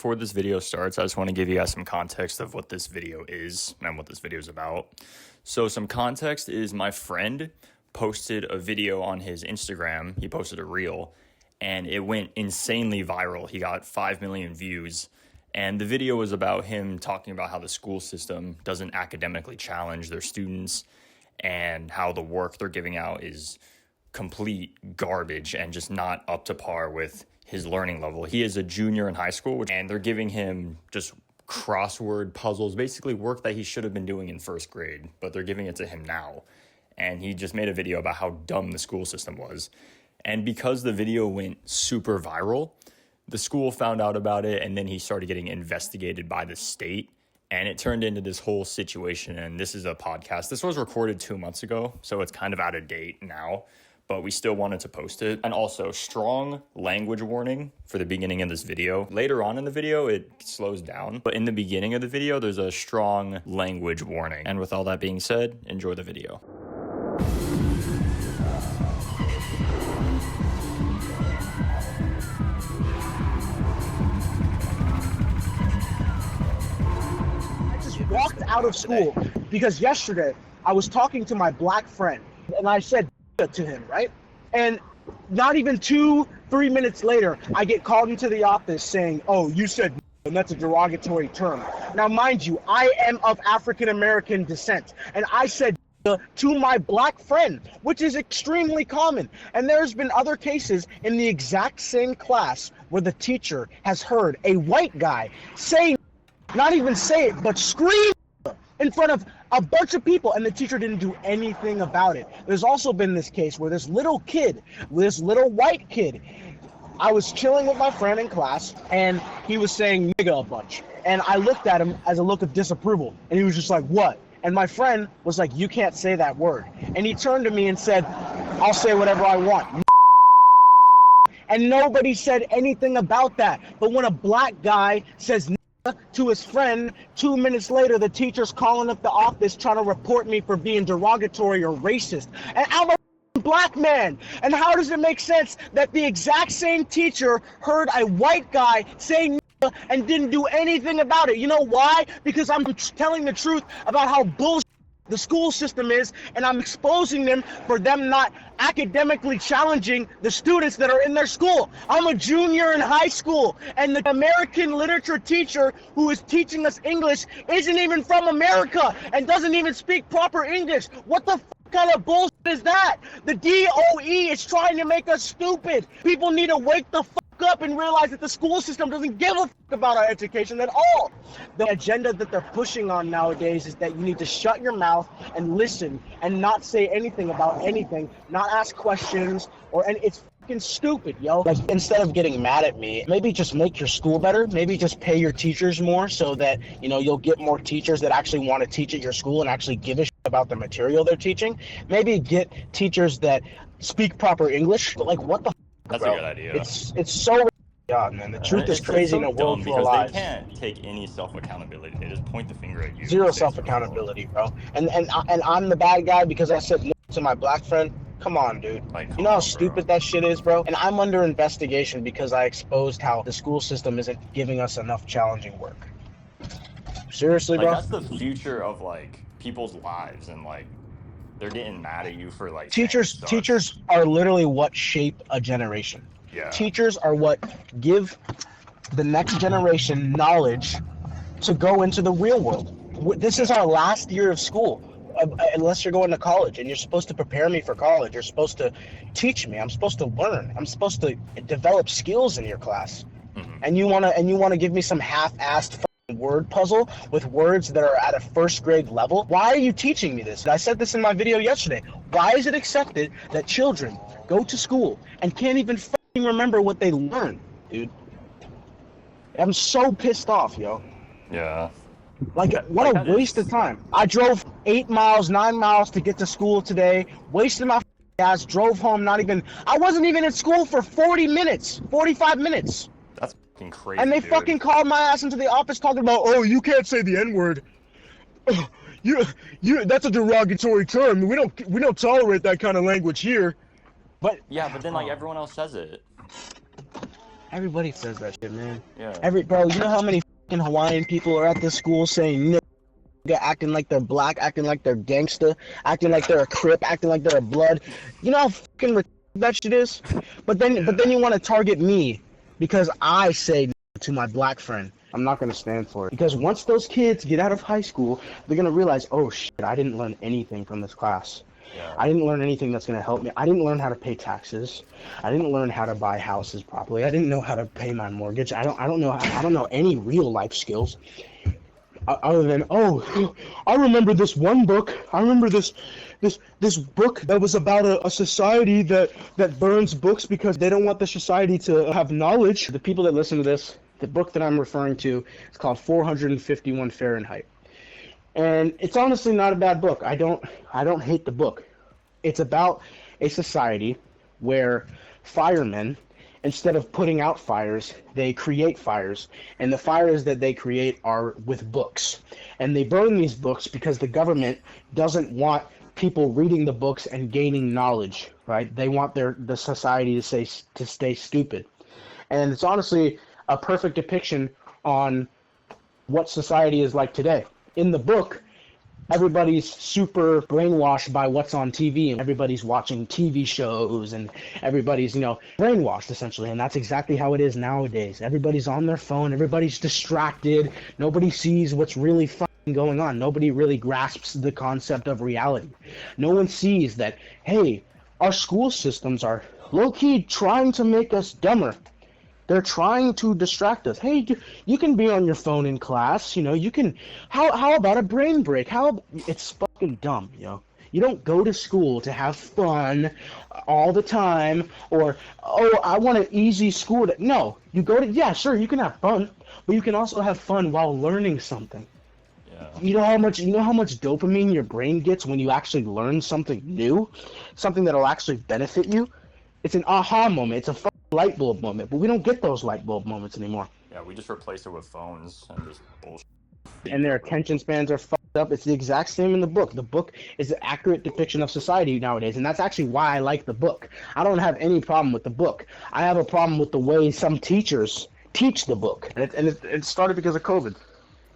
Before this video starts, I just want to give you guys some context of what this video is and what this video is about. So some context is my friend posted a video on his Instagram. He posted a reel and it went insanely viral. He got 5 million views. And the video was about him talking about how the school system doesn't academically challenge their students and how the work they're giving out is complete garbage and just not up to par with his learning level. He is a junior in high school, and they're giving him just crossword puzzles, basically work that he should have been doing in first grade, but they're giving it to him now. And he just made a video about how dumb the school system was. And because the video went super viral, the school found out about it, and then he started getting investigated by the state, and it turned into this whole situation. And this is a podcast. This was recorded 2 months ago, so it's kind of out of date now, but we still wanted to post it. And also, strong language warning for the beginning of this video. Later on in the video, it slows down, but in the beginning of the video, there's a strong language warning. And with all that being said, enjoy the video. Walked out of school because yesterday I was talking to my black friend and I said to him, right? And not even 2-3 minutes later, I get called into the office saying, oh, you said, and that's a derogatory term. Now, mind you, I am of African-American descent, and I said to my black friend, which is extremely common. And there's been other cases in the exact same class where the teacher has heard a white guy say, not even say it, but scream in front of a bunch of people, and the teacher didn't do anything about it. There's also been this case where this little white kid, I was chilling with my friend in class, and he was saying nigga a bunch. And I looked at him as a look of disapproval, and he was just like, what? And my friend was like, you can't say that word. And he turned to me and said, I'll say whatever I want. And nobody said anything about that. But when a black guy says to his friend, 2 minutes later, the teacher's calling up the office trying to report me for being derogatory or racist. And I'm a black man. And how does it make sense that the exact same teacher heard a white guy saying and didn't do anything about it? You know why? Because I'm telling the truth about how bullshit the school system is, and I'm exposing them for them not academically challenging the students that are in their school. I'm a junior in high school, and the American literature teacher who is teaching us English isn't even from America and doesn't even speak proper English. What the kind of bullshit is that? The DOE is trying to make us stupid. People need to wake the up and realize that the school system doesn't give a about our education at all. The agenda that they're pushing on nowadays is that you need to shut your mouth and listen and not say anything about anything, not ask questions, and it's fucking stupid, yo. Like, instead of getting mad at me, maybe just make your school better. Maybe just pay your teachers more so that, you know, you'll get more teachers that actually want to teach at your school and actually give a shit about the material they're teaching. Maybe get teachers that speak proper English. But like, what the That's bro? A good idea. It's so God, man. The truth is crazy in a world full of lies. They can't take any self-accountability. They just point the finger at you. Zero self-accountability, bro. And I'm the bad guy because I said no to my black friend. Come on, dude. Like, you know how stupid that shit is, bro? And I'm under investigation because I exposed how the school system isn't giving us enough challenging work. Seriously, like, bro? That's the future of, like, people's lives, and, like, they're getting mad at you for, like, Teachers are literally what shape a generation. Yeah. Teachers are what give the next generation knowledge to go into the real world. This is our last year of school, unless you're going to college, and you're supposed to prepare me for college. You're supposed to teach me. I'm supposed to learn. I'm supposed to develop skills in your class. Mm-hmm. And you wanna give me some half-assed word puzzle with words that are at a first grade level? Why are you teaching me this? I said this in my video yesterday. Why is it accepted that children go to school and can't even remember what they learned, dude? I'm so pissed off, yo. Yeah. Like, what a waste of time. I drove 8 miles, 9 miles to get to school today, wasted my gas, drove home, I wasn't even in school for 40 minutes, 45 minutes. That's fucking crazy, and they dude. fucking called my ass into the office talking about, oh, you can't say the N-word. That's a derogatory term. We don't tolerate that kind of language here. But yeah, but then like everyone else says it. Everybody says that shit, man. Yeah. Bro, you know how many fucking Hawaiian people are at this school saying nigga, acting like they're black, acting like they're gangsta, acting like they're a Crip, acting like they're a blood. You know how fucking retarded that shit is? But then you want to target me because I say nigga to my black friend. I'm not going to stand for it. Because once those kids get out of high school, they're going to realize, oh shit, I didn't learn anything from this class. Yeah. I didn't learn anything that's going to help me. I didn't learn how to pay taxes. I didn't learn how to buy houses properly. I didn't know how to pay my mortgage. I don't know any real life skills other than, oh, I remember this one book. I remember this book that was about a society that burns books because they don't want the society to have knowledge. The people that listen to this, the book that I'm referring to is called 451 Fahrenheit. And it's honestly not a bad book. I don't hate the book. It's about a society where firemen, instead of putting out fires, they create fires. And the fires that they create are with books. And they burn these books because the government doesn't want people reading the books and gaining knowledge, right? They want the society to stay stupid. And it's honestly a perfect depiction on what society is like today. In the book, everybody's super brainwashed by what's on TV, and everybody's watching TV shows, and everybody's, brainwashed, essentially. And that's exactly how it is nowadays. Everybody's on their phone. Everybody's distracted. Nobody sees what's really fucking going on. Nobody really grasps the concept of reality. No one sees that, hey, our school systems are low-key trying to make us dumber. They're trying to distract us. Hey, you can be on your phone in class, you can, how about a brain break? It's fucking dumb, You don't go to school to have fun all the time, or, oh, I want an easy school. No, you go to, yeah, sure, you can have fun, but you can also have fun while learning something. Yeah. You know how much dopamine your brain gets when you actually learn something new, something that'll actually benefit you? It's an aha moment. It's a fucking light bulb moment, but we don't get those light bulb moments anymore. Yeah, we just replace it with phones and just bullshit. And their attention spans are fucked up. It's the exact same in the book. The book is an accurate depiction of society nowadays, and that's actually why I like the book. I don't have any problem with the book. I have a problem with the way some teachers teach the book, and it started because of COVID.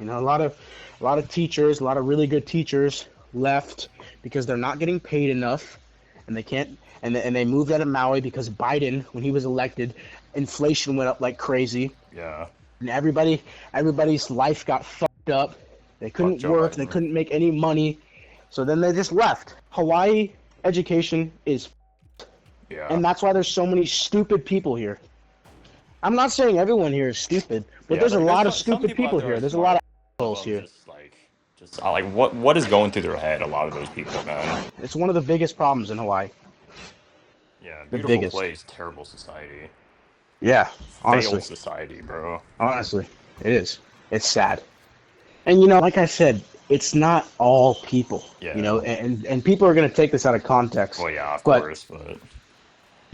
A lot of teachers, a lot of really good teachers left because they're not getting paid enough, and they can't. And they moved out of Maui because Biden, when he was elected, inflation went up like crazy. Yeah. And everybody's life got fucked up. They couldn't work. They couldn't make any money. So then they just left. Hawaii education is yeah. And that's why there's so many stupid people here. I'm not saying everyone here is stupid, but there's a lot of stupid people here. There's a lot of assholes here. Just what is going through their head, a lot of those people, man. It's one of the biggest problems in Hawaii. Yeah, the beautiful biggest place, terrible society. Yeah, honestly. Failed society, bro. Honestly, it is. It's sad. And like I said, it's not all people. Yeah. And people are gonna take this out of context. Well, yeah, of course, but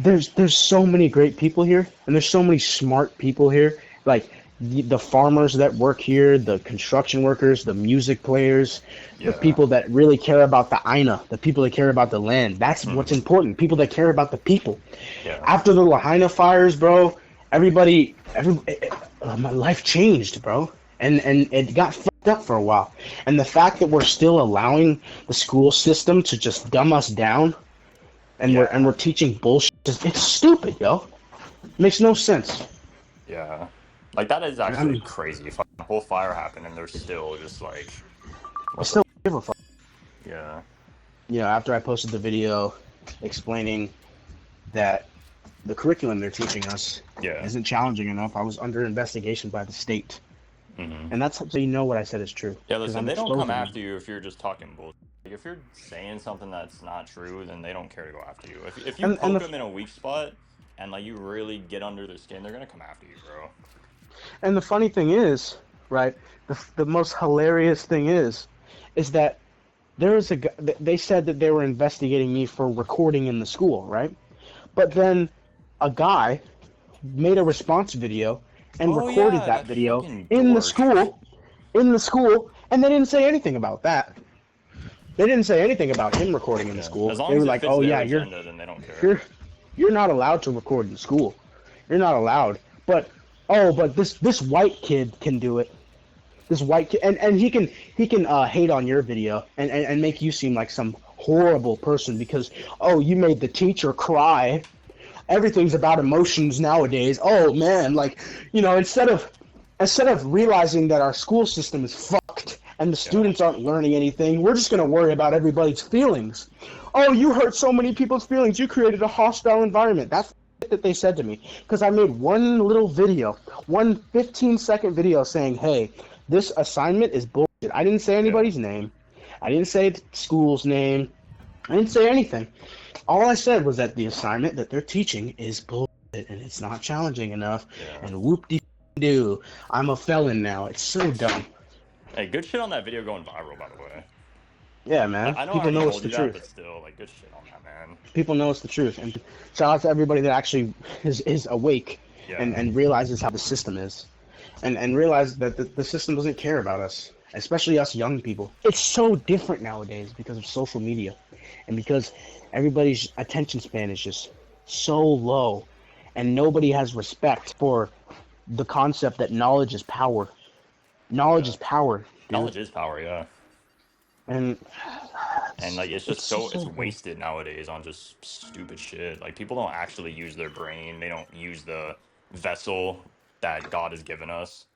there's so many great people here, and there's so many smart people here. Like the farmers that work here, the construction workers, the music players, the people that really care about the Aina, the people that care about the land. That's what's important. People that care about the people. Yeah. After the Lahaina fires, bro, my life changed, bro. And it got fucked up for a while. And the fact that we're still allowing the school system to just dumb us down, and we're teaching bullshit, it's stupid, yo. It makes no sense. Yeah. Like, that is actually crazy. If the whole fire happened and they're still just like... I still give a fuck. Yeah. After I posted the video explaining that the curriculum they're teaching us isn't challenging enough, I was under investigation by the state. Mm-hmm. And that's so you know what I said is true. Yeah, listen, they don't come after you if you're just talking bullshit. Like, if you're saying something that's not true, then they don't care to go after you. If you poke them in a weak spot and, like, you really get under their skin, they're going to come after you, bro. And the funny thing is, right, the most hilarious thing is that there is they said that they were investigating me for recording in the school, right? But then a guy made a response video and recorded that video in the school, and they didn't say anything about that. They didn't say anything about him recording in the school. They were like, "Oh yeah, then they don't care. You're not allowed to record in school. You're not allowed." but this white kid can do it. This white kid, and he can hate on your video and make you seem like some horrible person because you made the teacher cry. Everything's about emotions nowadays. Oh man, like, instead of realizing that our school system is fucked and the students aren't learning anything, we're just gonna worry about everybody's feelings. Oh, you hurt so many people's feelings. You created a hostile environment. That's that they said to me because I made one little video, one 15-second video saying, hey, this assignment is bullshit. I didn't say anybody's name. I didn't say the school's name. I didn't say anything. All I said was that the assignment that they're teaching is bullshit and it's not challenging enough. And whoop-de-doo, I'm a felon now. It's so dumb. Hey, good shit on that video going viral, by the way. Yeah, man. I know people know it's the the truth. But still, like, good shit on that, man. People know it's the truth. And shout out to everybody that actually is awake and realizes how the system is. And realize that the system doesn't care about us, especially us young people. It's so different nowadays because of social media and because everybody's attention span is just so low and nobody has respect for the concept that knowledge is power. Knowledge is power, dude. Knowledge is power, yeah. And like it's wasted nowadays on just stupid shit. Like people don't actually use their brain. They don't use the vessel that God has given us.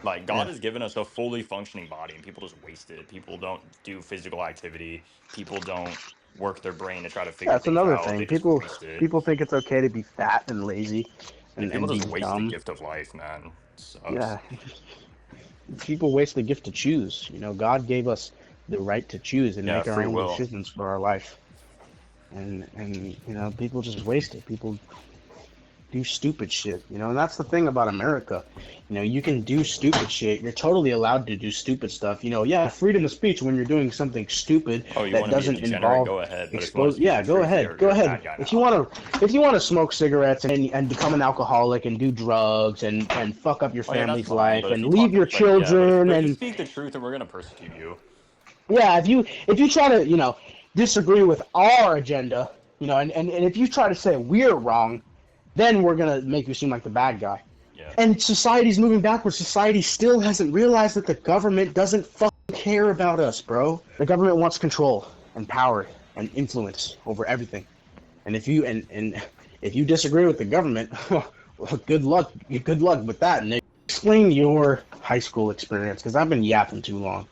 Like God has given us a fully functioning body and people just waste it. People don't do physical activity. People don't work their brain to try to figure things out. That's another thing. People think it's okay to be fat and lazy and people be just waste dumb. the gift of life, man. It sucks. Yeah. People waste the gift to choose. God gave us the right to choose and make our own decisions for our life. And people just waste it. People do stupid shit, and that's the thing about America. You can do stupid shit. You're totally allowed to do stupid stuff. Freedom of speech when you're doing something stupid that doesn't involve go ahead. Go ahead. If you want to smoke cigarettes and become an alcoholic and do drugs and fuck up your family's life and leave your children and speak the truth, and we're gonna persecute you. Yeah, if you try to disagree with our agenda, and if you try to say we're wrong, then we're going to make you seem like the bad guy. Yeah. And society's moving backwards. Society still hasn't realized that the government doesn't fucking care about us, bro. The government wants control and power and influence over everything. And if you disagree with the government, well, good luck with that, Nick. Explain your high school experience, because I've been yapping too long.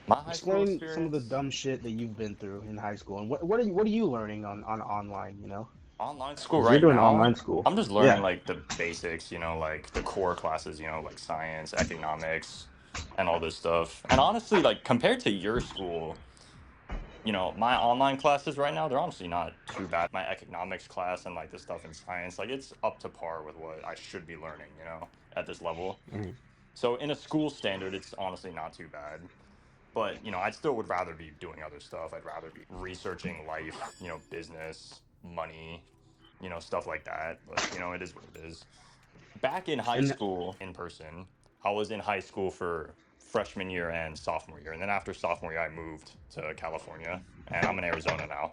My high school experience? Explain some of the dumb shit that you've been through in high school, and what are you learning on online, Online school right now? You're doing online school. I'm just learning, like, the basics, like, the core classes, like, science, economics, and all this stuff. And honestly, like, compared to your school, my online classes right now, they're honestly not too bad. My economics class and, like, the stuff in science, like, it's up to par with what I should be learning, at this level. Mm-hmm. So in a school standard, it's honestly not too bad. But, I still would rather be doing other stuff. I'd rather be researching life, business, money, stuff like that. But, it is what it is. Back in high school, in person, I was in high school for freshman year and sophomore year. And then after sophomore year, I moved to California. And I'm in Arizona now.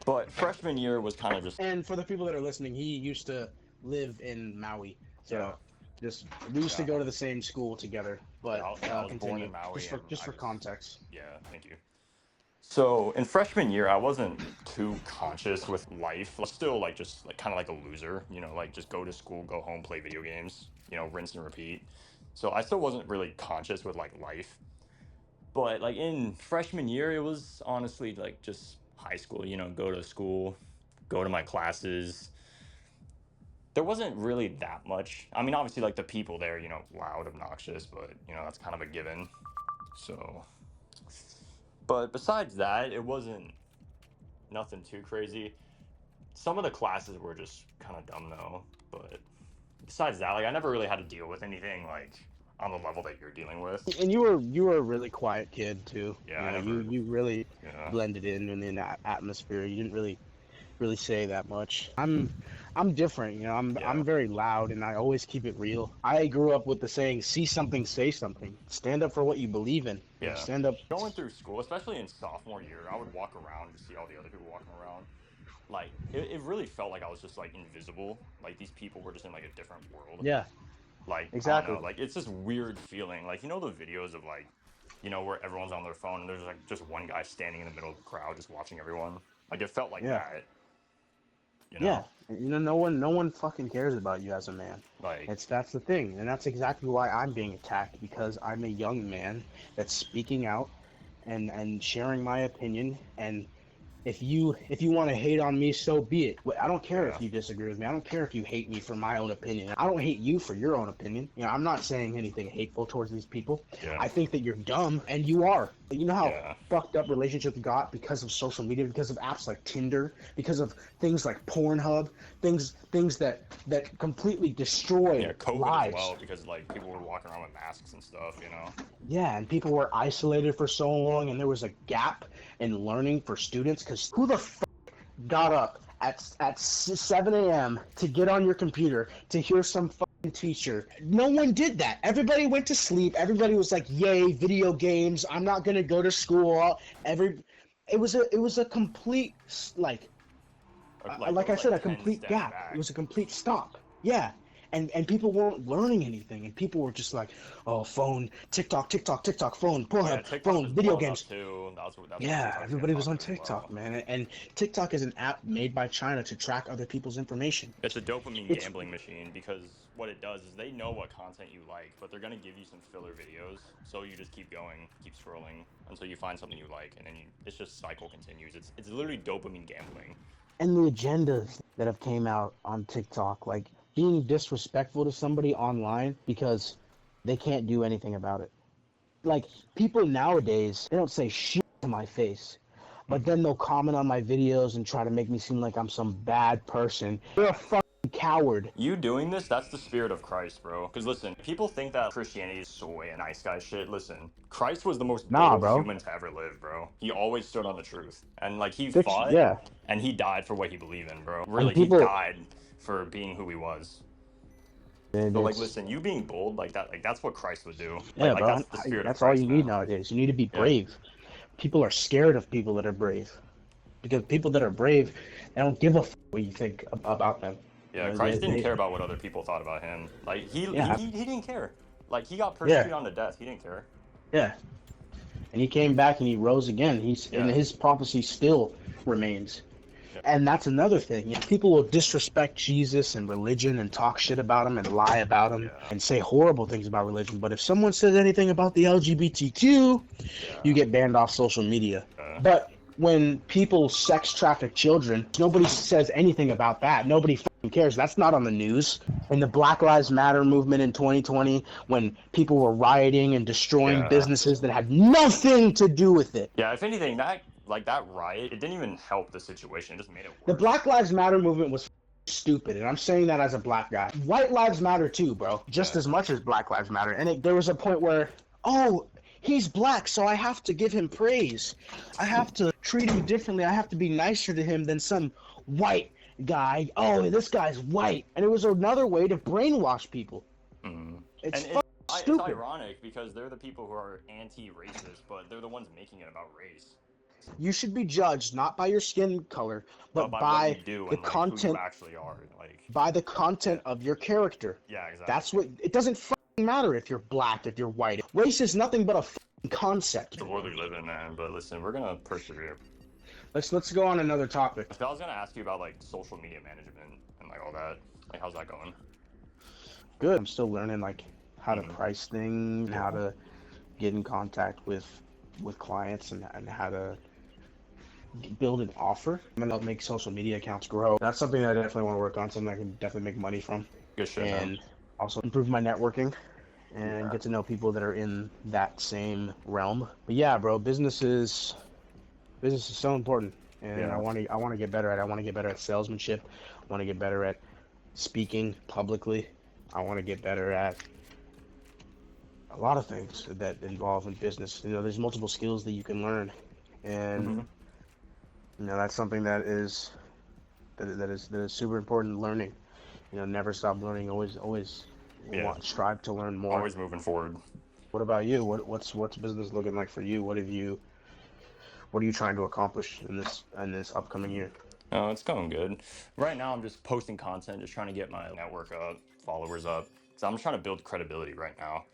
But freshman year was kind of just... And for the people that are listening, he used to live in Maui. So we used to go to the same school together. But I was born in Maui. Just for context. Yeah, thank you. So in freshman year, I wasn't too conscious with life. I was still just kind of like a loser, just go to school, go home, play video games, rinse and repeat. So I still wasn't really conscious with life. But in freshman year, it was honestly just high school, go to school, go to my classes. There wasn't really that much. I mean, obviously the people there, loud, obnoxious, but that's kind of a given. So... But besides that, it wasn't nothing too crazy. Some of the classes were just kind of dumb though. But besides that, I never really had to deal with anything on the level that you're dealing with. And you were a really quiet kid too. Yeah, you really blended in that atmosphere. You didn't really say that much. I'm different, I'm very loud and I always keep it real. I grew up with the saying, see something, say something. Stand up for what you believe in. Yeah. Stand up. Going through school, especially in sophomore year, I would walk around to see all the other people walking around. like it really felt like I was just like invisible. Like these people were just in like a different world. Yeah, Like I don't exactly. know, like it's this weird feeling. Like you know the videos of like, you know, where everyone's on their phone and there's like just one guy standing in the middle of the crowd just watching everyone. Like it felt like Yeah. that. You Yeah, know, you know, no one fucking cares about you as a man. like That's the thing, and that's exactly why I'm being attacked, because I'm a young man that's speaking out and sharing my opinion. And if you want to hate on me, so be it. I don't care yeah, if you disagree with me. I don't care if you hate me for my own opinion. I don't hate you for your own opinion. You know, I'm not saying anything hateful towards these people. yeah, I think that you're dumb, and you are. You know how yeah. fucked up relationships got because of social media, because of apps like Tinder, because of things like Pornhub, things that completely destroy Yeah, COVID as lives. well, because like people were walking around with masks and stuff, you know. Yeah, and people were isolated for so long, and there was a gap in learning for students. Because who the got up at 7 a.m. to get on your computer to hear some fucking teacher? No one did that. Everybody went to sleep. Everybody was like, "Yay, video games! I'm not gonna go to school." It was a complete Like it like was I said, like a 10 complete steps gap. It back. was a complete stop. Yeah. And people weren't learning anything, and people were just like, oh, phone, TikTok, TikTok, TikTok, phone, Yeah, Pornhub, TikTok was phone, video blowing up games. too. That's what Yeah, TikTok was getting everybody was on popular as TikTok, well. man. And TikTok is an app made by China to track other people's information. It's a dopamine It's gambling machine because what it does is they know what content you like, but they're gonna give you some filler videos, so you just keep going, keep scrolling until you find something you like, and then it's just cycle continues. It's literally dopamine gambling. and the agendas that have came out on TikTok, like being disrespectful to somebody online because they can't do anything about it. Like, people nowadays, they don't say shit to my face, but Mhm. then they'll comment on my videos and try to make me seem like I'm some bad person. You're a fucking coward. You doing this, that's the spirit of Christ, bro. Because listen, people think that Christianity is soy and nice guy shit. Listen, Christ was the most Nah, bold bro. human to ever live, bro. He always stood on the truth. And like he Fix, fought yeah. and he died for what he believed in, bro. And Really, he people, died for being who he was. it So like is, listen, you being bold like that's what Christ would do. yeah, Like bro. that's the spirit of That's all you Christ, need man. nowadays. You need to be Yeah. brave. People are scared of people that are brave, because people that are brave, they don't give a what you think about them. You Yeah, know, Christ didn't care about what other people thought about him. Like yeah, he didn't care. Like he got yeah, persecuted on to death. He didn't care. yeah. And he came back and he rose again. And Yeah. his prophecy still remains. Yeah. And that's another thing. You know, people will disrespect Jesus and religion and talk shit about him and lie about him Yeah. and say horrible things about religion. But if someone says anything about the LGBTQ, you Yeah. get banned off social media. But when people sex traffic children, nobody says anything about that. Nobody fucking cares. That's not on the news. In the Black Lives Matter movement in 2020, when people were rioting and destroying Yeah. businesses that had nothing to do with it. Yeah, if anything, that riot, it didn't even help the situation. It just made it worse. The Black Lives Matter movement was stupid, and I'm saying that as a black guy. White lives matter too, bro, just as much as Black Lives Matter. And there was a point where, oh, he's black, so I have to give him praise. I have to treat him differently. I have to be nicer to him than some white guy. Oh, this guy's white. And it was another way to brainwash people. Mm-hmm. It's And stupid. it's ironic because they're the people who are anti-racist, but they're the ones making it about race. You should be judged not by your skin color, but By by what you do the and like content, who you actually are. Like by the content of your character. yeah, exactly. That's what it doesn't fucking matter if you're black, if you're white. Race is nothing but a fucking concept. the world we live in, man. But listen, we're gonna persevere. Let's go on another topic. I was gonna ask you about like social media management and like all that. Like how's that going? Good. I'm still learning like how to Mhm. price things, and how to get in contact with clients, and how to build an offer. I'm gonna make social media accounts grow. That's something that I definitely want to work on. Something I can definitely make money from, Good shit, man. and also improve my networking and Yeah. get to know people that are in that same realm. But yeah, bro, business is so important, and Yeah. I want to get better at it. I want to get better at salesmanship. I want to get better at speaking publicly. I want to get better at a lot of things that involve in business. You know, there's multiple skills that you can learn, and Mhm. you know, that's something that is super important. Learning, you know, never stop learning. Always Yeah. strive to learn more. Always moving forward. What about you? What's business looking like for you? What are you trying to accomplish in this upcoming year? Oh, it's going good. Right now, I'm just posting content, just trying to get my network up, followers up. So I'm trying to build credibility right now.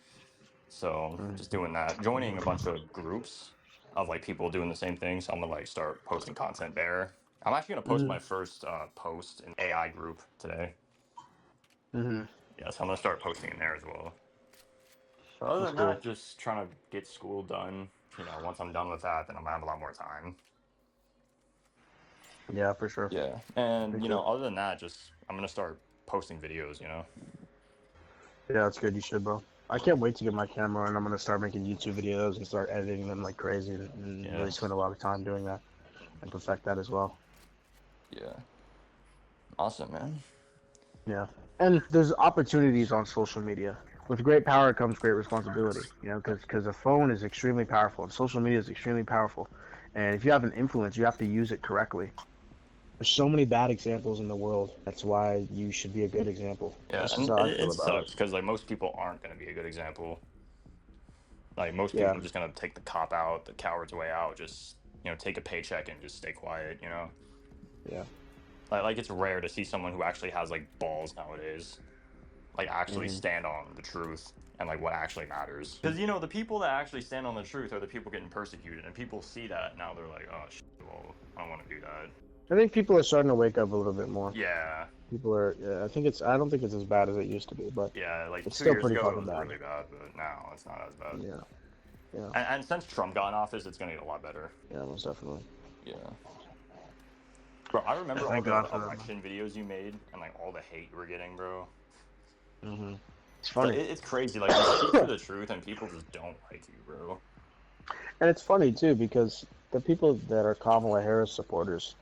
So just doing that, joining a bunch of groups of like people doing the same thing. So I'm gonna like start posting content there. I'm actually gonna post my first post in AI group today. Mm-hmm. Yeah, so I'm gonna start posting in there as well. But other That's than cool. that, just trying to get school done. Once I'm done with that, then I'm gonna have a lot more time. Yeah, for sure. Yeah, and Me too. other than that, just I'm gonna start posting videos. Yeah, that's good. You should, bro. I can't wait to get my camera and I'm gonna start making YouTube videos and start editing them like crazy and Yeah, really spend a lot of time doing that and perfect that as well. yeah, awesome, man. Yeah. And there's opportunities on social media. With great power comes great responsibility, because a phone is extremely powerful and social media is extremely powerful. And if you have an influence, you have to use it correctly. There's so many bad examples in the world. That's why you should be a good example. Yeah, That's just and how I it feel about it. sucks because like most people aren't gonna be a good example. Like most Yeah. people are just gonna take the cop out, the coward's way out. Just take a paycheck and just stay quiet. Yeah. Like it's rare to see someone who actually has like balls nowadays, like actually Hmm. stand on the truth and like what actually matters. Because the people that actually stand on the truth are the people getting persecuted, and people see that now they're like, oh shit, well, I don't want to do that. I think people are starting to wake up a little bit more. Yeah, People are. Yeah, I don't think it's as bad as it used to be, but yeah. Like it's two still years pretty ago, it fucking was bad. really bad, but now it's not as bad. Yeah. Yeah. And since Trump got in office, it's gonna get a lot better. Yeah. Most definitely. Yeah. Bro, I remember all Thank the God for that. election videos you made and like all the hate you were getting, bro. Hmm. It's Like, funny. it's crazy. Like you speak for the truth and people just don't like you, bro. And it's funny too because the people that are Kamala Harris supporters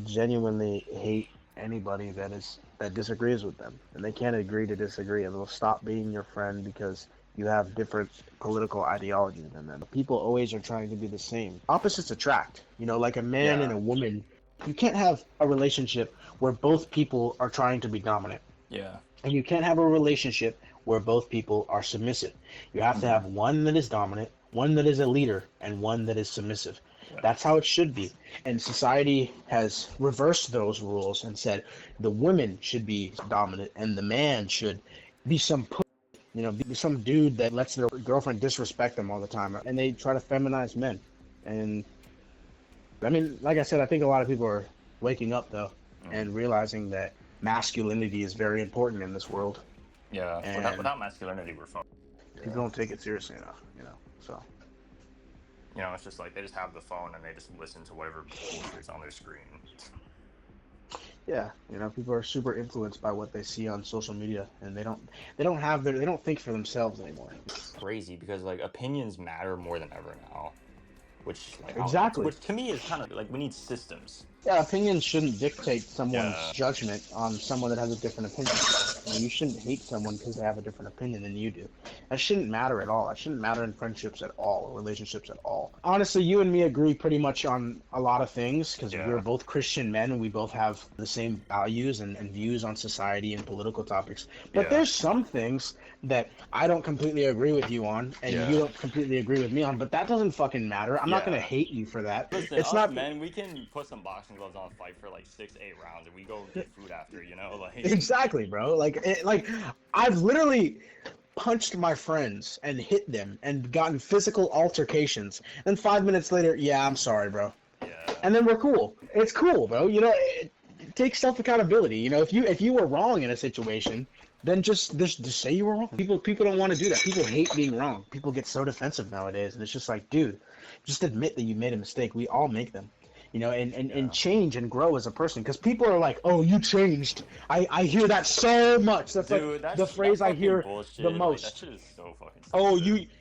genuinely hate anybody that disagrees with them, and they can't agree to disagree, and they'll stop being your friend because you have different political ideology than them. People always are trying to be the same. Opposites attract. Like a man and Yeah. a woman. You can't have a relationship where both people are trying to be dominant, Yeah. and you can't have a relationship where both people are submissive. You have to have one that is dominant, one that is a leader, and one that is submissive. Yeah. That's how it should be. And society has reversed those rules and said the woman should be dominant and the man should be be some dude that lets their girlfriend disrespect them all the time. And they try to feminize men. And I mean, like I said, I think a lot of people are waking up though and realizing that masculinity is very important in this world. Yeah. And Without masculinity, we're fucked. people don't take it seriously enough, so. It's just like they just have the phone and they just listen to whatever bullshit's on their screen. Yeah, people are super influenced by what they see on social media, and they don't think for themselves anymore. It's crazy because like opinions matter more than ever now. Which Exactly. Which to me is kind of like we need systems. Yeah, opinions shouldn't dictate someone's Yeah. judgment on someone that has a different opinion. You shouldn't hate someone because they have a different opinion than you do. That shouldn't matter at all. That shouldn't matter in friendships at all, or relationships at all. Honestly, you and me agree pretty much on a lot of things because Yeah. we're both Christian men and we both have the same values and views on society and political topics. But Yeah. there's some things that I don't completely agree with you on and Yeah. you don't completely agree with me on, but that doesn't fucking matter. I'm not Yeah. going to hate you for that. Listen, It's us not men, we can put some boxing gloves on, fight for like 6-8 rounds, and we go get food after. Like Exactly, bro. Like I've literally punched my friends and hit them and gotten physical altercations. And 5 minutes later, yeah, I'm sorry, bro. Yeah. And then we're cool. It's cool, bro. Take self accountability. If you were wrong in a situation, then just say you were wrong. People don't want to do that. People hate being wrong. People get so defensive nowadays, and it's just like, dude, just admit that you made a mistake. We all make them. And change and grow as a person. Because people are like, oh, you changed. I hear that so much. That's Dude, like the phrase I hear bullshit. the Like, most. that shit is so fucking stupid. Oh,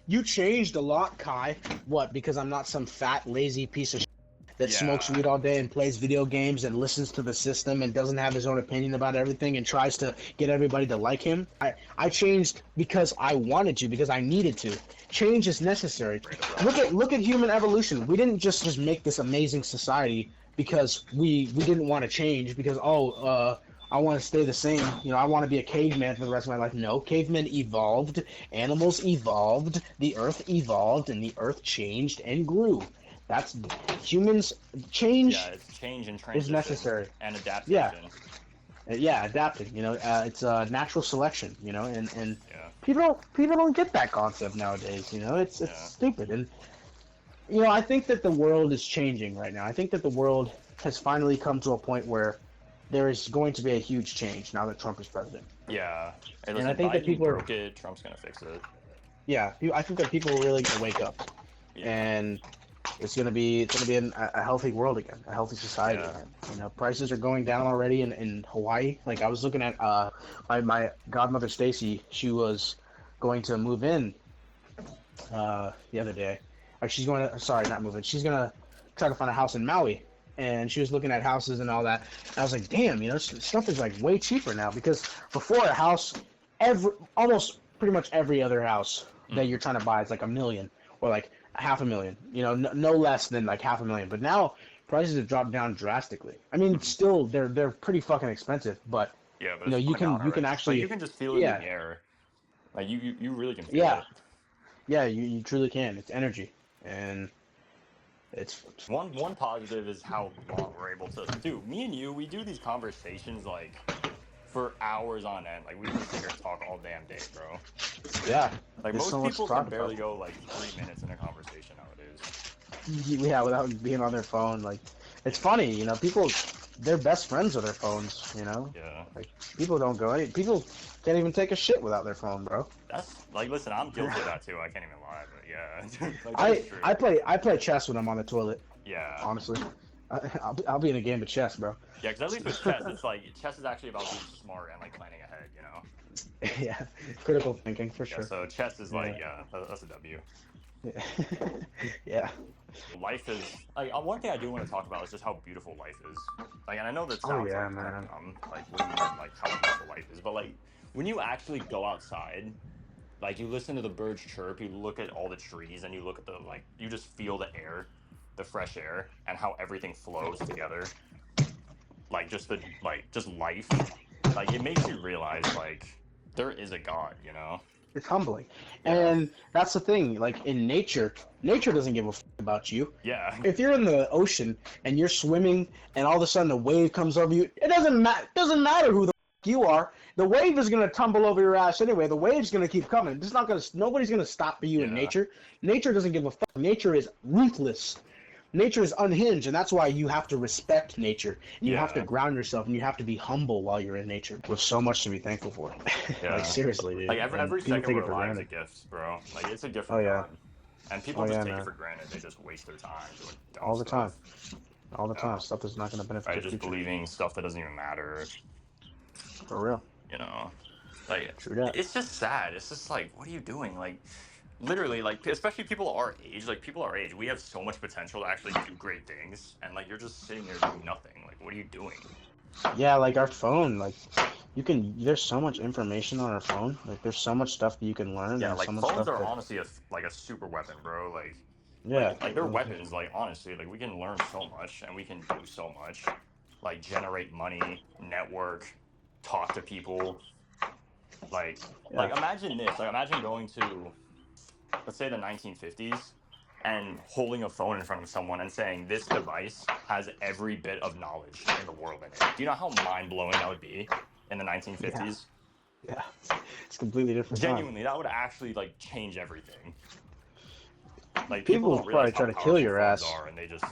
you changed a lot, Kai. What? Because I'm not some fat, lazy piece of shit that smokes weed all day and plays video games and listens to the system and doesn't have his own opinion about everything and tries to get everybody to like him. I changed because I wanted to, because I needed to. Change is necessary. Look at human evolution. We didn't just make this amazing society because we didn't want to change because I want to stay the same. I want to be a caveman for the rest of my life. No, cavemen evolved, animals evolved, the earth evolved, and the earth changed and grew. That's humans change. Yeah, it's change and transition. Is necessary. And adaptation. Yeah, adapting. You know, it's natural selection. You know, and Yeah. people don't get that concept nowadays. You know, it's stupid. And you know, I think that the world is changing right now. I think that the world has finally come to a point where there is going to be a huge change now that Trump is president. Yeah. Hey, And I think that people broke it. Trump's gonna fix it. Yeah, I think that people are really gonna wake up, and it's gonna be a healthy world again, a healthy society again. You know, prices are going down already in Hawaii. Like I was looking at my godmother Stacy. She was going to move in the other day. Like she's going to not move in. She's gonna try to find a house in Maui, and she was looking at houses and all that. And I was like, damn, you know, stuff is like way cheaper now because before a house, almost pretty much every other house that you're trying to buy is like $1 million or like $500,000, you know, no less than like $500,000. But now prices have dropped down drastically. I mean, still they're pretty fucking expensive, but yeah, but you know, you can actually like, you can just feel it in the air. Like you really can feel it. Yeah, you truly can. It's energy, and it's one positive is how long we're able to do. Me and you, we do these conversations like for hours on end. Like we just sit here and talk all damn day, bro. Yeah. Like most people can barely go like 3 minutes in a conversation nowadays. Yeah, without being on their phone. Like it's funny, you know, people they're best friends with their phones, you know? Yeah. Like people people can't even take a shit without their phone, bro. That's like listen, I'm guilty of that too. I can't even lie, but yeah. Like, I play chess when I'm on the toilet. Yeah. Honestly. I'll be in a game of chess, bro. Yeah, because at least with chess, it's like chess is actually about being smart and like planning ahead, you know. Yeah, critical thinking for sure. So chess is like that's a W. Yeah. Yeah. Life is like one thing I do want to talk about is just how beautiful life is. Like, and I know that sounds man. Like what do you mean, like how beautiful life is, but like when you actually go outside, like you listen to the birds chirp, you look at all the trees, and you look at the like you just feel the air. The fresh air and how everything flows together, like just life, like it makes you realize like there is a God, you know. It's humbling, and that's the thing. Like in nature doesn't give a f about you. Yeah. If you're in the ocean and you're swimming, and all of a sudden a wave comes over you, it doesn't matter who the f you are. The wave is gonna tumble over your ass anyway. The wave's gonna keep coming. Nobody's gonna stop for you in nature. Nature doesn't give a f. Nature is ruthless. Nature is unhinged, and that's why you have to respect nature. You have to ground yourself, and you have to be humble while you're in nature. There's so much to be thankful for. Yeah. Like seriously, dude. Like every second of our lives is a gift, bro. Like it's a gift from God. And people just take it for granted. They just waste their time doing dumb all the stuff. time. All the time. Stuff that's not going to benefit you. Just believing stuff that doesn't even matter. For real. You know, like True that. It's just sad. It's just like, what are you doing? Like. Literally, like, especially people our age, we have so much potential to actually do great things, and, like, you're just sitting there doing nothing. Like, what are you doing? Yeah, like, our phone, like, there's so much information on our phone. Like, there's so much stuff that you can learn. Yeah, and like, so much phones stuff are honestly a super weapon, bro. Like, yeah. Like, they're weapons, like, honestly. Like, we can learn so much, and we can do so much. Like, generate money, network, talk to people. Like, imagine this. Like, imagine going to... let's say the 1950s, and holding a phone in front of someone and saying, this device has every bit of knowledge in the world in it. Do you know how mind-blowing that would be in the 1950s? Yeah. It's completely different. Genuinely, that would actually, like, change everything. Like, people would probably try to kill your ass. And they just,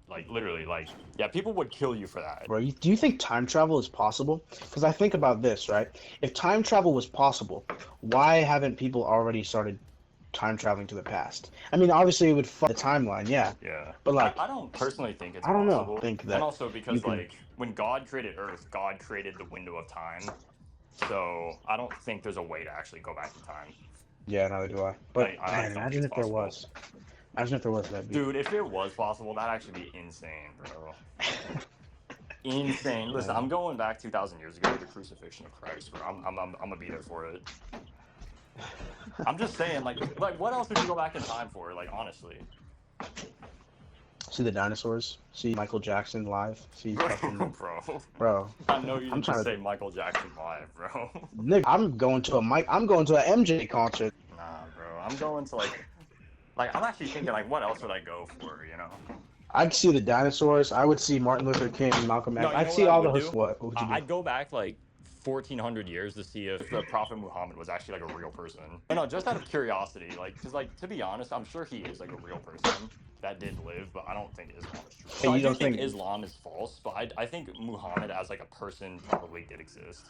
like, literally, like, yeah, people would kill you for that. Bro, do you think time travel is possible? Because I think about this, right? If time travel was possible, why haven't people already started time traveling to the past? I mean, obviously it would fuck the timeline, yeah. But like, I don't personally think it's I don't possible. know. Think that and also because like when God created Earth, God created the window of time. So I don't think there's a way to actually go back in time. Yeah, neither do I. But man, imagine if there was. Imagine if there was that. Dude, if it was possible, that'd actually be insane, bro. Insane. Listen, I'm going back 2,000 years ago to the crucifixion of Christ, bro. I'm gonna be there for it. I'm just saying, like, what else would you go back in time for? Like, honestly. See the dinosaurs. See Michael Jackson live. See fucking... bro. I know you didn't say Michael Jackson live, bro. Nick, I'm going to an MJ concert. Nah, bro. I'm going to like Like, I'm actually thinking, like, what else would I go for, you know? I'd see the dinosaurs. I would see Martin Luther King, Malcolm X. No, you I'd know what see I all would the do? what would you do? I'd go back like 1400 years to see if the Prophet Muhammad was actually like a real person. No, just out of curiosity, like, because like to be honest, I'm sure he is like a real person that did live, but I don't think Islam is true. Hey, So I you do don't think think? Islam is false, but I think Muhammad as like a person probably did exist.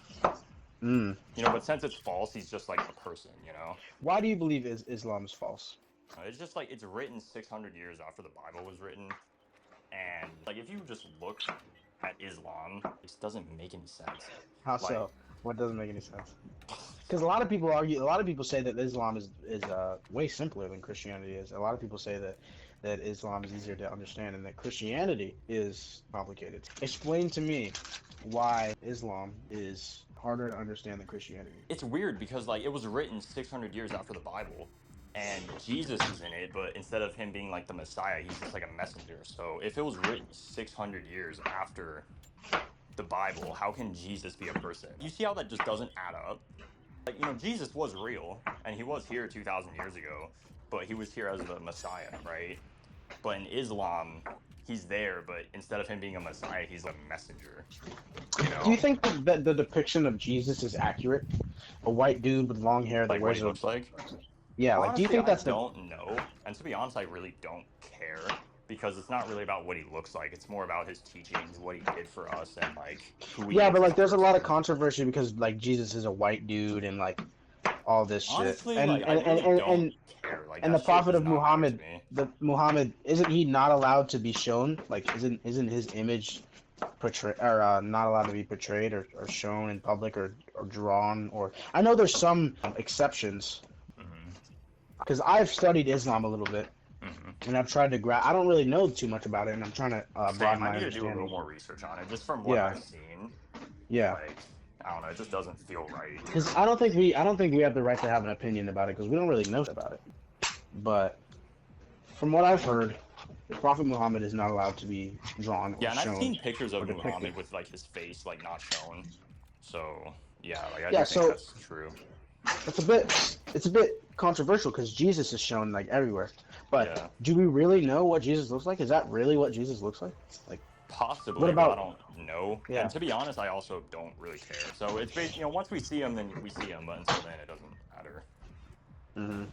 Mm. You know, but since it's false, he's just like a person. You know, Why do you believe Islam is false? it's just like it's written 600 years after the Bible was written, and like if you just look at Islam, it just doesn't make any sense. How Like, so? What doesn't make any sense? Because a lot of people argue, a lot of people say that Islam is way simpler than Christianity is. A lot of people say that Islam is easier to understand and that Christianity is complicated. Explain to me why Islam is harder to understand than Christianity. it's weird because like it was written 600 years after the Bible, and Jesus is in it, but instead of him being like the Messiah, he's just like a messenger. So if it was written 600 years after the Bible, how can Jesus be a person? You see how that just doesn't add up? Like, you know, Jesus was real and he was here 2000 years ago, but he was here as the Messiah, right? But in Islam, he's there, but instead of him being a Messiah, he's a messenger, you Do you know? think that the depiction of Jesus is accurate? A white dude with long hair that Like what wears he a looks like. yeah, like do you Honestly, think I that's the don't know. And to be honest, I really don't care because it's not really about what he looks like. It's more about his teachings, what he did for us, and like who he yeah, is but as like a there's a lot of person. controversy because like Jesus is a white dude and like all this shit. Honestly, And like I and and really and, don't and, care. Like and that the shit prophet does of not matter to Muhammad, me. the Muhammad, isn't he not allowed to be shown? Like isn't his image portray or not allowed to be portrayed or shown in public or drawn or I know there's some exceptions Hmm. because I've studied Islam a little bit Hmm. and I've tried to I don't really know too much about it and I'm trying to broaden Same. I my need to do a little understanding. more research on it. Just from what Yeah, I've seen, yeah. like I don't know, it just doesn't feel right. Because I don't think we have the right to have an opinion about it because we don't really know about it. But from what I've heard, the Prophet Muhammad is not allowed to be drawn or Yeah, and I've shown seen pictures or of depicted. Muhammad with like his face like not shown. So yeah, like I Yeah, do think so that's true. it's a bit controversial because Jesus is shown like everywhere. But Yeah. do we really know what Jesus looks like? Is that really what Jesus looks like? Like, what Possibly, but I about? don't know. And Yeah. to be honest, I also don't really care. So it's based, you know, once we see him, then we see him. But until then, it doesn't matter. Hmm. You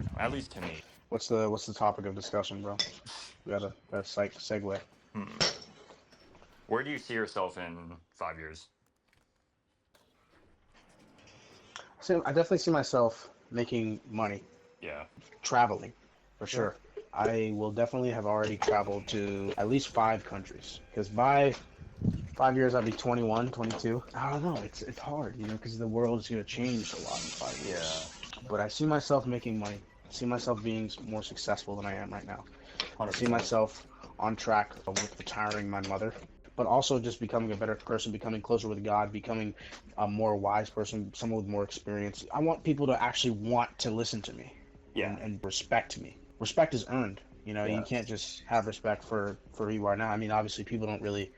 know, at least to me. What's the topic of discussion, bro? We got a segue. Hmm. Where do you see yourself in 5 years? So I definitely see myself making money, Yeah. traveling, for Yeah. sure. I will definitely have already traveled to at least 5 countries because by 5 years I'll be 21, 22. I don't know. It's hard, you know, because the world is going to change a lot in 5 years. Yeah. But I see myself making money. I see myself being more successful than I am right now. I see 100%. myself on track with retiring my mother, but also just becoming a better person, becoming closer with God, becoming a more wise person, someone with more experience. I want people to actually want to listen to me Yeah. and respect me. Respect is earned. You know, you Yeah. can't just have respect for who you are now. I mean, obviously, people don't really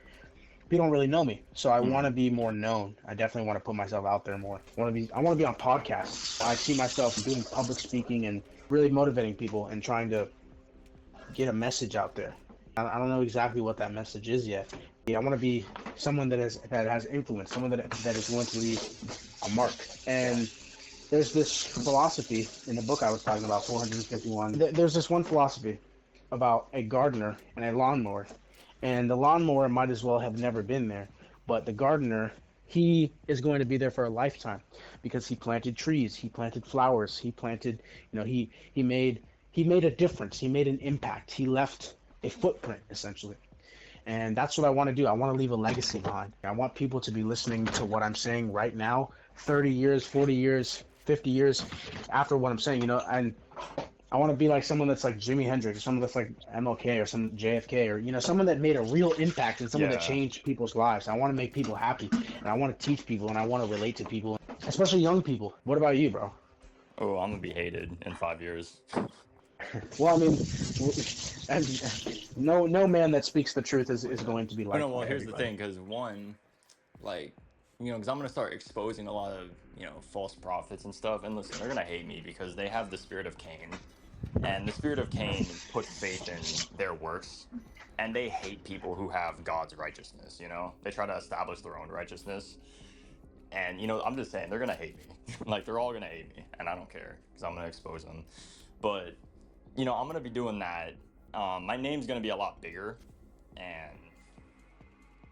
know me, so I want Hmm. to be more known. I definitely want to put myself out there more. I want to be on podcasts. I see myself doing public speaking and really motivating people and trying to get a message out there. I don't know exactly what that message is yet. Yeah, I want to be someone that has influence, someone that is going to leave a mark. And there's this philosophy in the book I was talking about, 451. There's this one philosophy about a gardener and a lawnmower, and the lawnmower might as well have never been there, but the gardener, he is going to be there for a lifetime because he planted trees, he planted flowers, he planted, you know, he made a difference, he made an impact, he left a footprint essentially. And that's what I want to do. I want to leave a legacy behind. I want people to be listening to what I'm saying right now, 30 years, 40 years, 50 years after what I'm saying, you know, and I want to be like someone that's like Jimi Hendrix or someone that's like MLK or some JFK or, you know, someone that made a real impact and someone that Yeah. changed people's lives. I want to make people happy and I want to teach people and I want to relate to people, especially young people. What about you, bro? Oh, I'm gonna be hated in 5 years. Well, I mean, and no man that speaks the truth is going to be But no, liked well, by here's the everybody. thing, because one, like, you know, because I'm gonna start exposing a lot of, you know, false prophets and stuff. And listen, they're gonna hate me because they have the spirit of Cain. And the spirit of Cain puts faith in their works, and they hate people who have God's righteousness, you know? They try to establish their own righteousness. And, you know, I'm just saying, they're going to hate me. Like, they're all going to hate me, and I don't care, because I'm going to expose them. But, you know, I'm going to be doing that. My name's going to be a lot bigger, and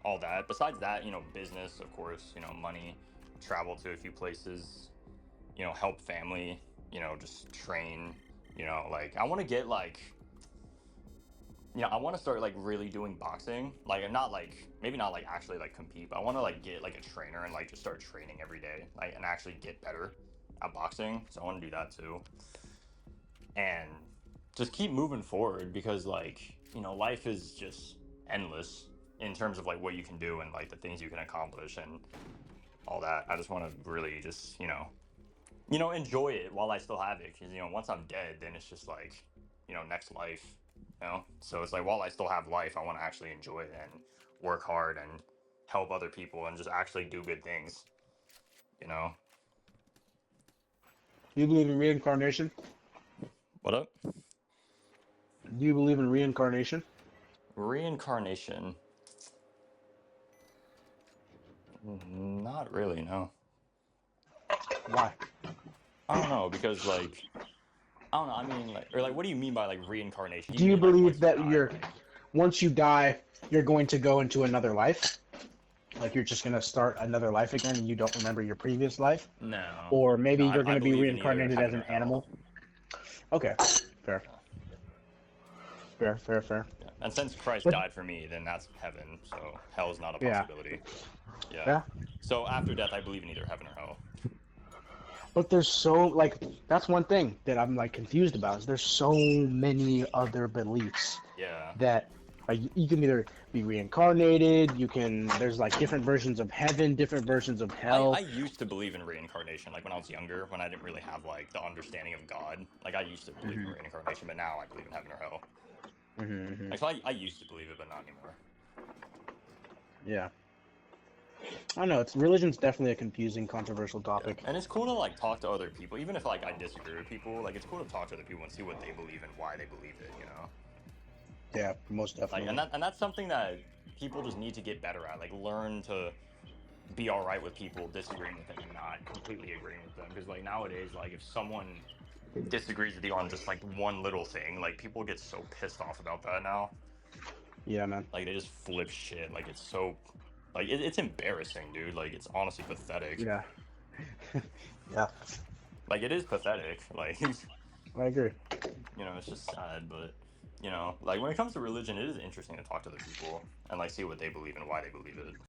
all that. Besides that, you know, business, of course, you know, money, travel to a few places, you know, help family, you know, just train, you know, like, I want to get, like, you know, I want to start like really doing boxing, like, and not like, maybe not like actually like compete, but I want to like get like a trainer and like just start training every day, like, and actually get better at boxing. So I want to do that too, and just keep moving forward, because like, you know, life is just endless in terms of like what you can do and like the things you can accomplish and all that. I just want to really just, you know, enjoy it while I still have it, because, you know, once I'm dead, then it's just like, you know, next life, you know? So it's like, while I still have life, I want to actually enjoy it and work hard and help other people and just actually do good things, you know? Do you believe in reincarnation? What up? Do you believe in reincarnation? Reincarnation? Not really, no. Why? I don't know, because like, I don't know, I mean, like, or like, what do you mean by like reincarnation? Do You you mean like believe once you that die? once you die, you're going to go into another life? Like you're just going to start another life again and you don't remember your previous life? No. Or maybe No, you're I going to be believe in either reincarnated as heaven an or hell. animal? Okay, fair. Yeah. Fair. Yeah. And since Christ But died for me, then that's heaven. So hell's not a yeah, possibility. Yeah. yeah. So after death, I believe in either heaven or hell. But there's so like that's one thing that I'm like confused about is there's so many other beliefs Yeah. that like you can either be reincarnated, there's like different versions of heaven, different versions of I hell. used to believe in reincarnation, like when I was younger, when I didn't really have like the understanding of God. Like I used to believe in reincarnation, but now I believe in heaven or hell. Hmm. Like so I used to believe it, but not anymore. Yeah. I don't know. It's religion's definitely a confusing, controversial Yeah. topic. And it's cool to like talk to other people, even if like I disagree with people. Like it's cool to talk to other people and see what they believe and why they believe it. You know. Yeah, most Like definitely. and that's something that people just need to get better at. Like learn to be all right with people disagreeing with them and not completely agreeing with them. Because like nowadays, like if someone disagrees with you on just like one little thing, like people get so pissed off about that now. Yeah, man. Like they just flip shit. Like it's so like it's embarrassing, dude. Like it's honestly pathetic. Yeah. Yeah, Like it is pathetic. Like you I agree. know, it's just sad, but you know, like when it comes to religion, it is interesting to talk to other people and like see what they believe and why they believe it.